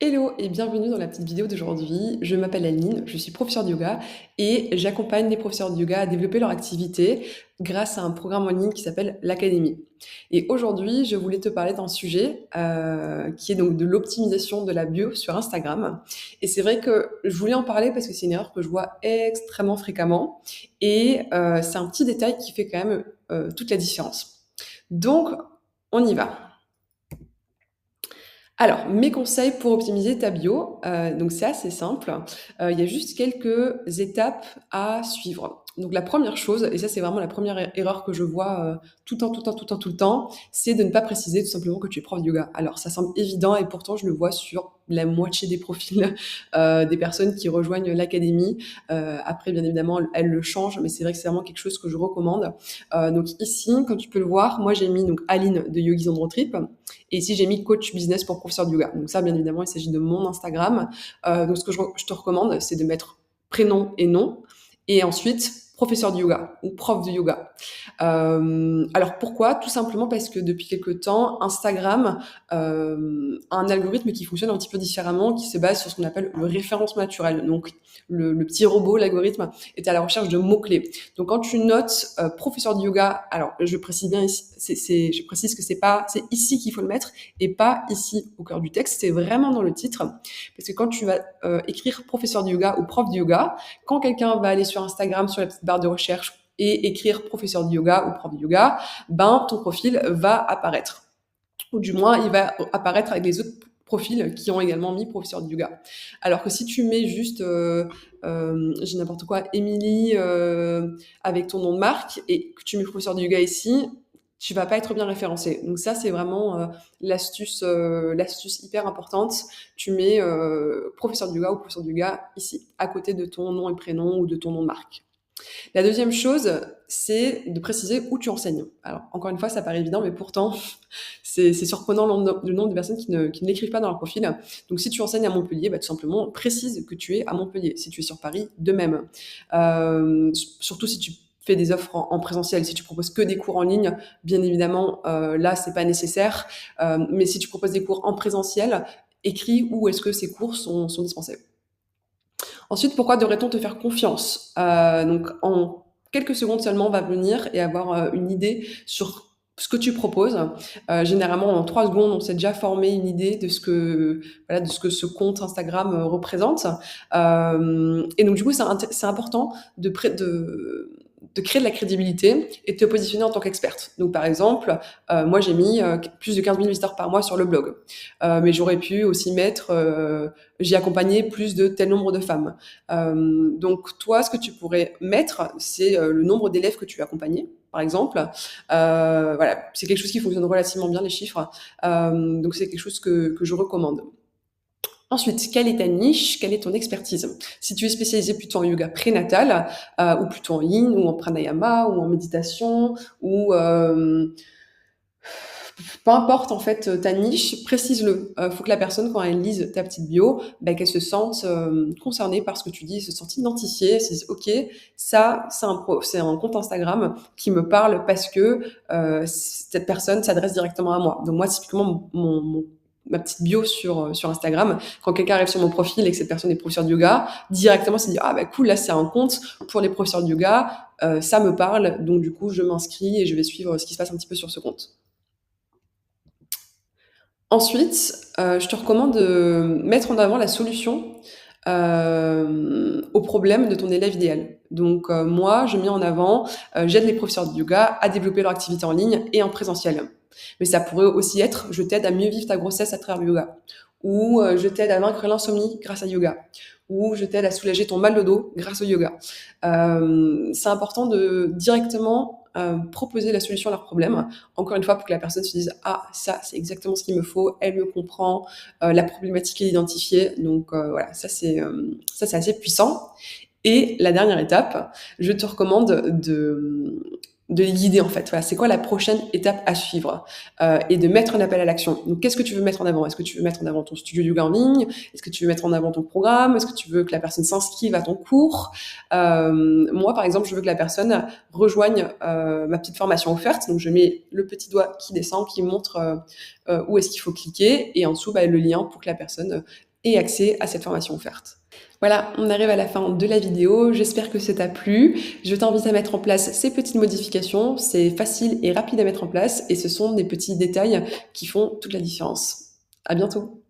Hello et bienvenue dans la petite vidéo d'aujourd'hui. Je m'appelle Aline, je suis professeure de yoga et j'accompagne les professeurs de yoga à développer leur activité grâce à un programme en ligne qui s'appelle l'Académie. Et aujourd'hui, je voulais te parler d'un sujet qui est donc de l'optimisation de la bio sur Instagram. Et c'est vrai que je voulais en parler parce que c'est une erreur que je vois extrêmement fréquemment et c'est un petit détail qui fait quand même toute la différence. Donc, on y va. Alors, mes conseils pour optimiser ta bio, donc c'est assez simple. Il y a juste quelques étapes à suivre. Donc la première chose, et ça c'est vraiment la première erreur que je vois tout le temps, tout le temps, tout le temps, tout le temps, c'est de ne pas préciser tout simplement que tu es prof de yoga. Alors ça semble évident et pourtant je le vois sur la moitié des profils des personnes qui rejoignent l'académie. Après, bien évidemment, elles le changent, mais c'est vrai que c'est vraiment quelque chose que je recommande. Donc ici, comme tu peux le voir, moi j'ai mis donc Aline de Yogis on Road Trip. Et ici, j'ai mis coach business pour professeur de yoga. Donc ça, bien évidemment, il s'agit de mon Instagram. Donc ce que je te recommande, c'est de mettre prénom et nom. Et ensuite, professeur de yoga ou prof de yoga. Alors pourquoi? Tout simplement parce que depuis quelques temps, Instagram a un algorithme qui fonctionne un petit peu différemment, qui se base sur ce qu'on appelle le référencement naturel. Donc le petit robot, l'algorithme, est à la recherche de mots-clés. Donc quand tu notes professeur de yoga, alors je précise bien ici, je précise que c'est ici qu'il faut le mettre et pas ici au cœur du texte, c'est vraiment dans le titre. Parce que quand tu vas écrire professeur de yoga ou prof de yoga, quand quelqu'un va aller sur Instagram, sur la petite barre de recherche et écrire professeur de yoga ou prof de yoga, ben ton profil va apparaître. Ou du moins, il va apparaître avec les autres profils qui ont également mis professeur de yoga. Alors que si tu mets juste, j'ai n'importe quoi, Émilie avec ton nom de marque et que tu mets professeur de yoga ici, tu vas pas être bien référencé. Donc ça, c'est vraiment l'astuce hyper importante. Tu mets professeur de yoga ou professeur de yoga ici, à côté de ton nom et prénom ou de ton nom de marque. La deuxième chose, c'est de préciser où tu enseignes. Alors, encore une fois, ça paraît évident, mais pourtant, c'est surprenant le nombre de personnes qui ne l'écrivent pas dans leur profil. Donc, si tu enseignes à Montpellier, bah, tout simplement, précise que tu es à Montpellier. Si tu es sur Paris, de même. Surtout si tu fais des offres en présentiel. Si tu proposes que des cours en ligne, bien évidemment, là, c'est pas nécessaire. Mais si tu proposes des cours en présentiel, écris où est-ce que ces cours sont dispensés. Ensuite, pourquoi devrait-on te faire confiance? Donc, en quelques secondes seulement, on va venir et avoir une idée sur ce que tu proposes. Généralement, en 3 secondes, on s'est déjà formé une idée de ce que, voilà, de ce que ce compte Instagram représente. Et donc, du coup, c'est important de créer de la crédibilité et de te positionner en tant qu'experte. Donc, par exemple, moi, j'ai mis plus de 15 000 visiteurs par mois sur le blog. Mais j'aurais pu aussi mettre j'ai accompagné plus de tel nombre de femmes. Donc toi, ce que tu pourrais mettre, c'est le nombre d'élèves que tu as accompagnés, par exemple. Voilà, c'est quelque chose qui fonctionne relativement bien, les chiffres. Donc c'est quelque chose que je recommande. Ensuite, quelle est ta niche? Quelle est ton expertise? Si tu es spécialisé plutôt en yoga prénatal, ou plutôt en yin, ou en pranayama, ou en méditation, ou peu importe en fait ta niche, précise-le. Faut que la personne, quand elle lise ta petite bio, bah, qu'elle se sente concernée par ce que tu dis, se sente identifiée, elle se dise ok, ça c'est un compte Instagram qui me parle parce que cette personne s'adresse directement à moi. Donc moi typiquement ma petite bio sur Instagram, quand quelqu'un arrive sur mon profil et que cette personne est professeur de yoga, directement c'est dit ah bah cool, là c'est un compte pour les professeurs de yoga, ça me parle, donc du coup je m'inscris et je vais suivre ce qui se passe un petit peu sur ce compte. Ensuite, je te recommande de mettre en avant la solution au problème de ton élève idéal. Donc moi, je mets en avant, j'aide les professeurs de yoga à développer leur activité en ligne et en présentiel. Mais ça pourrait aussi être, je t'aide à mieux vivre ta grossesse à travers le yoga. Ou je t'aide à vaincre l'insomnie grâce à yoga. Ou je t'aide à soulager ton mal de dos grâce au yoga. C'est important de directement proposer la solution à leur problème. Encore une fois, pour que la personne se dise ah ça c'est exactement ce qu'il me faut, elle me comprend, la problématique est identifiée. Donc voilà, ça c'est assez puissant. Et la dernière étape, je te recommande de les guider en fait. Voilà, c'est quoi la prochaine étape à suivre et de mettre un appel à l'action. Donc, qu'est-ce que tu veux mettre en avant? Est-ce que tu veux mettre en avant ton studio de yoga en ligne? Est-ce que tu veux mettre en avant ton programme? Est-ce que tu veux que la personne s'inscrive à ton cours? Moi, par exemple, je veux que la personne rejoigne ma petite formation offerte. Donc, je mets le petit doigt qui descend, qui montre où est-ce qu'il faut cliquer et en dessous, bah, le lien pour que la personne et accès à cette formation offerte. Voilà, on arrive à la fin de la vidéo. J'espère que ça t'a plu. Je t'invite à mettre en place ces petites modifications. C'est facile et rapide à mettre en place et ce sont des petits détails qui font toute la différence. À bientôt.